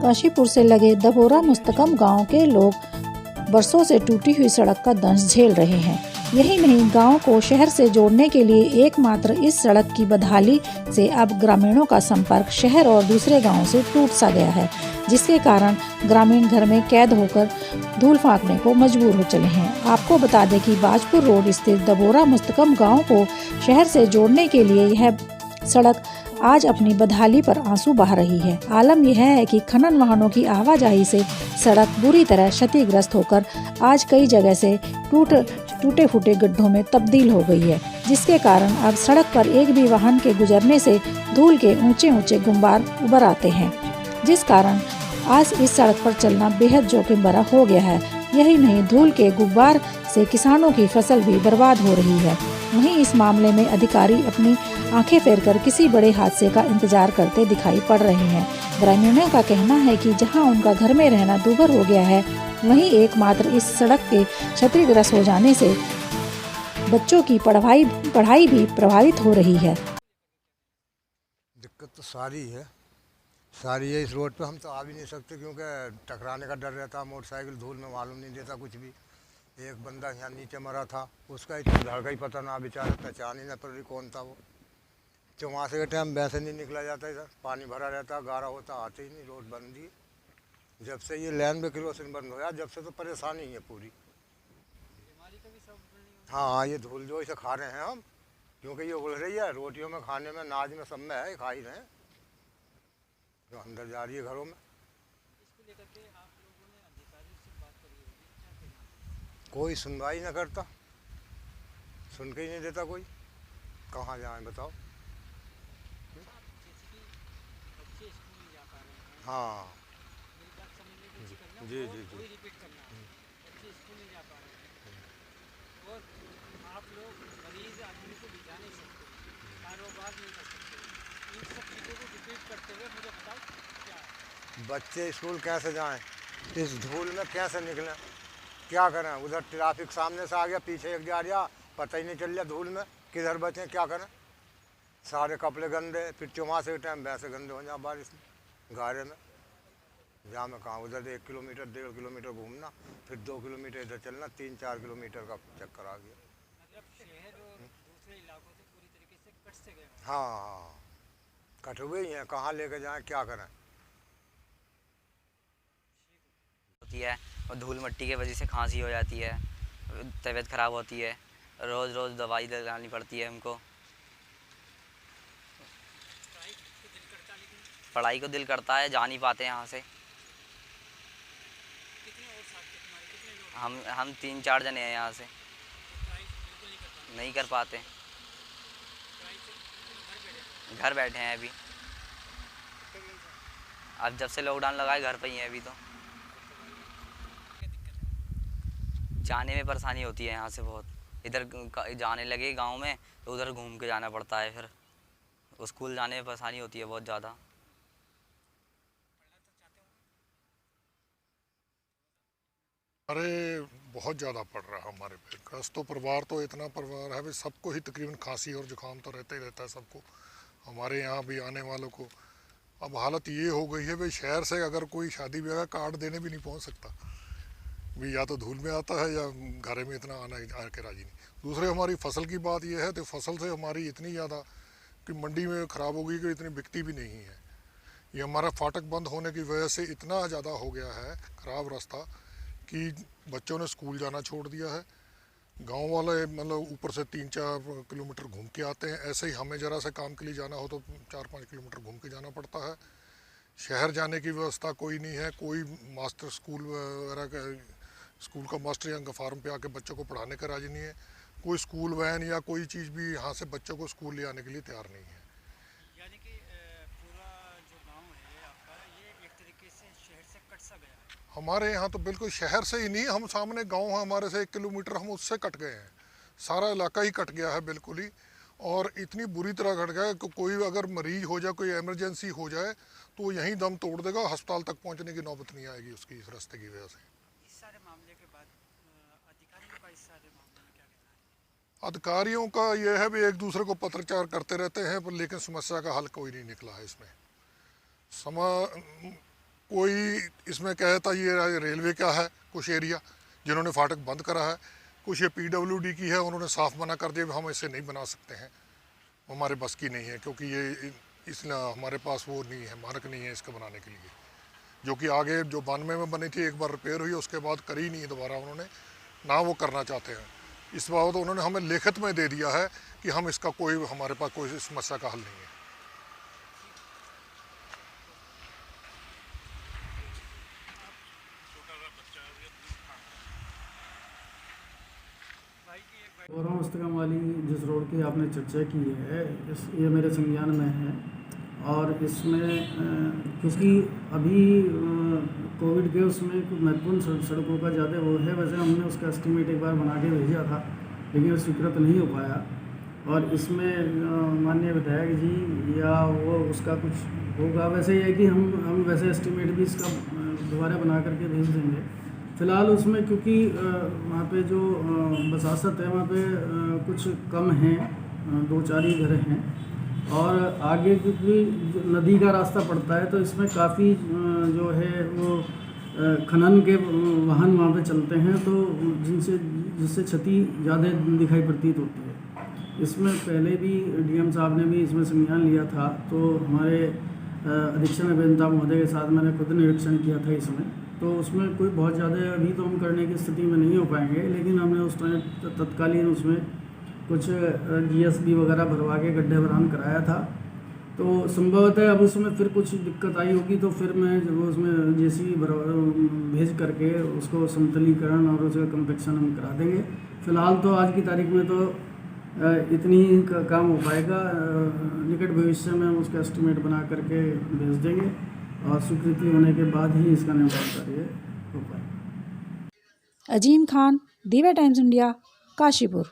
काशीपुर से लगे दबोरा मुस्तकम गांव के लोग बरसों से टूटी हुई सड़क का दंश झेल रहे हैं। यही नहीं, गांव को शहर से जोड़ने के लिए एकमात्र इस सड़क की बदहाली से अब ग्रामीणों का संपर्क शहर और दूसरे गांवों से टूट सा गया है, जिसके कारण ग्रामीण घर में कैद होकर धूल फांकने को मजबूर हो चले हैं। आपको बता दें कि बाजपुर रोड स्थित दबोरा मुस्तकम गांव को शहर से जोड़ने के लिए यह सड़क आज अपनी बदहाली पर आंसू बहा रही है। आलम यह है कि खनन वाहनों की आवाजाही से सड़क बुरी तरह क्षतिग्रस्त होकर आज कई जगह से टूटे फूटे गड्ढों में तब्दील हो गई है, जिसके कारण अब सड़क पर एक भी वाहन के गुजरने से धूल के ऊंचे ऊंचे गुंबार उभर आते हैं, जिस कारण आज इस सड़क पर चलना बेहद जोखिम भरा हो गया है। यही नहीं, धूल के गुब्बार से किसानों की फसल भी बर्बाद हो रही है। वहीं इस मामले में अधिकारी अपनी आंखें फेर कर किसी बड़े हादसे का इंतजार करते दिखाई पड़ रहे हैं। ग्रामीणों का कहना है कि जहां उनका घर में रहना दूभर हो गया है, वहीं एकमात्र इस सड़क के क्षतिग्रस्त हो जाने से बच्चों की पढ़ाई भी प्रभावित हो रही है। दिक्कत तो सारी है इस रोड पे हम तो आ भी नहीं सकते, क्योंकि टकराने का डर रहता है। मोटरसाइकिल धूल में मालूम नहीं देता कुछ भी। एक बंदा यहाँ नीचे मरा था, उसका इतना धड़का ही पता ना, बेचारा पहचान ही ना पड़ रही कौन था वो। चौमासे के टाइम वैसे नहीं निकला जाता, इधर पानी भरा रहता, गारा होता, आते ही नहीं। रोड बंद ही जब से ये लैन पे क्रॉसिंग बंद हो गया, जब से तो परेशानी है पूरी। हाँ, ये धूल जो इसे खा रहे हैं हम, क्योंकि ये उड़ रही है रोटियों में, खाने में, नाज में, सब में है, खा ही रहे हैं जो अंदर जा रही है घरों में। कोई सुनवाई ना करता, सुन के ही नहीं देता कोई। कहाँ जाएं बताओ। हाँ जी जी जी। और आप लोग मरीज आदमी को भिजा नहीं सकते, कारोबार नहीं कर सकते। इन सब चीज़ों को रिपीट करते हुए मुझे बताओ क्या है? बच्चे स्कूल कैसे जाएं, इस धूल में कैसे निकलें, क्या करें? उधर ट्रैफिक सामने से आ गया, पीछे एक जा रहा, पता ही नहीं चल रहा धूल में किधर बचें, क्या करें? सारे कपड़े गंदे, फिर चौमासे के टाइम वैसे गंदे हो जाए बारिश में, गारे में। जहाँ में कहाँ, उधर 1 किलोमीटर 1.5 किलोमीटर घूमना, फिर 2 किलोमीटर इधर चलना, 3-4 किलोमीटर का चक्कर आ गया। मतलब शहर और दूसरे इलाकों से पूरी तरीके से कट से गए। हाँ, कट हुए ही हैं, कहाँ लेके जाएं, क्या करें? होती है और धूल मिट्टी की वजह से खांसी हो जाती है, तबीयत ख़राब होती है, रोज़ रोज़ दवाई लगानी पड़ती है हमको। पढ़ाई को दिल करता है, जा नहीं पाते यहाँ से। हम 3-4 जने हैं यहाँ से, नहीं कर पाते, घर बैठे हैं अभी। अब जब से लॉकडाउन लगा है घर पे ही हैं अभी। तो जाने में परेशानी होती है यहाँ से बहुत। इधर जाने लगे गांव में तो उधर घूम के जाना पड़ता है, फिर स्कूल जाने में परेशानी होती है बहुत ज़्यादा। अरे बहुत ज़्यादा पड़ रहा है हमारे पे। ग्रस्तों परिवार तो इतना परिवार है भाई, सबको ही तकरीबन खांसी और जुकाम तो रहता ही रहता है सबको, हमारे यहाँ भी आने वालों को। अब हालत ये हो गई है भाई, शहर से अगर कोई शादी ब्याह का कार्ड देने भी नहीं पहुँच सकता भाई, या तो धूल में आता है या घर में इतना आना के राजी नहीं। दूसरे हमारी फसल की बात यह है, तो फसल से हमारी इतनी ज़्यादा कि मंडी में ख़राब हो गई कि इतनी बिकती भी नहीं है। ये हमारा फाटक बंद होने की वजह से इतना ज़्यादा हो गया है ख़राब रास्ता कि बच्चों ने स्कूल जाना छोड़ दिया है। गांव वाले मतलब ऊपर से 3-4 किलोमीटर घूम के आते हैं, ऐसे ही हमें ज़रा सा काम के लिए जाना हो तो 4-5 किलोमीटर घूम के जाना पड़ता है। शहर जाने की व्यवस्था कोई नहीं है, कोई मास्टर स्कूल वगैरह स्कूल का मास्टर यहाँ फार्म पे आके बच्चों को पढ़ाने का राजी नहीं है। कोई स्कूल वैन या कोई चीज़ भी यहाँ से बच्चों को स्कूल ले आने के लिए तैयार नहीं है। यानी कि पूरा जो गांव है आपका, ये एक तरीके से शहर से कट सा गया है। हमारे यहाँ तो बिल्कुल शहर से ही नहीं, हम सामने गांव है हमारे से 1 किलोमीटर, हम उससे कट गए हैं। सारा इलाका ही कट गया है बिल्कुल ही, और इतनी बुरी तरह कट गया है कि कोई अगर मरीज हो जाए, कोई इमरजेंसी हो जाए तो यहीं दम तोड़ देगा, अस्पताल तक पहुँचने की नौबत नहीं आएगी उसकी, इस रास्ते की वजह से। इस सारे मामले के बाद अधिकारियों का इस सारे मामले में क्या कहना है? अधिकारियों का यह है भी एक दूसरे को पत्रचार करते रहते हैं, पर लेकिन समस्या का हल कोई नहीं निकला है इसमें। कोई इसमें कहता ये रेलवे का है कुछ एरिया जिन्होंने फाटक बंद करा है, कुछ ये PWD की है, उन्होंने साफ मना कर दिया हम ऐसे नहीं बना सकते हैं, हमारे बस की नहीं है, क्योंकि ये इसलिए हमारे पास वो नहीं है, मानक नहीं है इसके बनाने के लिए, जो कि आगे जो 92 में बनी थी एक बार रिपेयर हुई, उसके बाद करी नहीं दोबारा उन्होंने, ना वो करना चाहते हैं। इस बाबत तो उन्होंने हमें लिखित में दे दिया है कि हम इसका कोई, हमारे पास कोई समस्या का हल नहीं है। गौरव मुस्तकम वाली जिस रोड की आपने चर्चा की है ये मेरे संज्ञान में है, और इसमें क्योंकि अभी कोविड के उसमें कुछ महत्वपूर्ण सड़कों का ज़्यादा वो है, वैसे हमने उसका एस्टीमेट एक बार बना के भेजा था लेकिन वो स्वीकृत नहीं हो पाया, और इसमें माननीय विधायक जी या वो उसका कुछ होगा, वैसे ये है कि हम वैसे एस्टीमेट भी इसका दोबारा बना करके भेज देंगे। फ़िलहाल उसमें क्योंकि वहाँ पे जो बसासत है वहाँ पे कुछ कम हैं, 2-4 ही घर हैं, और आगे क्योंकि नदी का रास्ता पड़ता है तो इसमें काफ़ी जो है वो खनन के वाहन वहाँ पे चलते हैं, तो जिससे क्षति ज़्यादा दिखाई प्रतीत होती है। इसमें पहले भी DM साहब ने भी इसमें संज्ञान लिया था, तो हमारे अधीक्षण अभियंता महोदय के साथ मैंने खुद निरीक्षण किया था इसमें, तो उसमें कोई बहुत ज़्यादा अभी तो हम करने की स्थिति में नहीं हो पाएंगे, लेकिन हमने उस टाइम तत्कालीन उसमें कुछ GSB वगैरह भरवा के गड्ढे भरान कराया था, तो संभवतः अब उसमें फिर कुछ दिक्कत आई होगी तो फिर मैं जब उसमें JCB भेज करके उसको समतलीकरण और उसका कम्पेक्शन हम करा देंगे। फ़िलहाल तो आज की तारीख में तो इतनी ही काम हो पाएगा, निकट भविष्य में हम उसका एस्टीमेट बना करके भेज देंगे और स्वीकृति होने के बाद ही इसका निर्माण कार्य हो पाएगा। अजीम खान, दिव्या टाइम्स इंडिया, काशीपुर।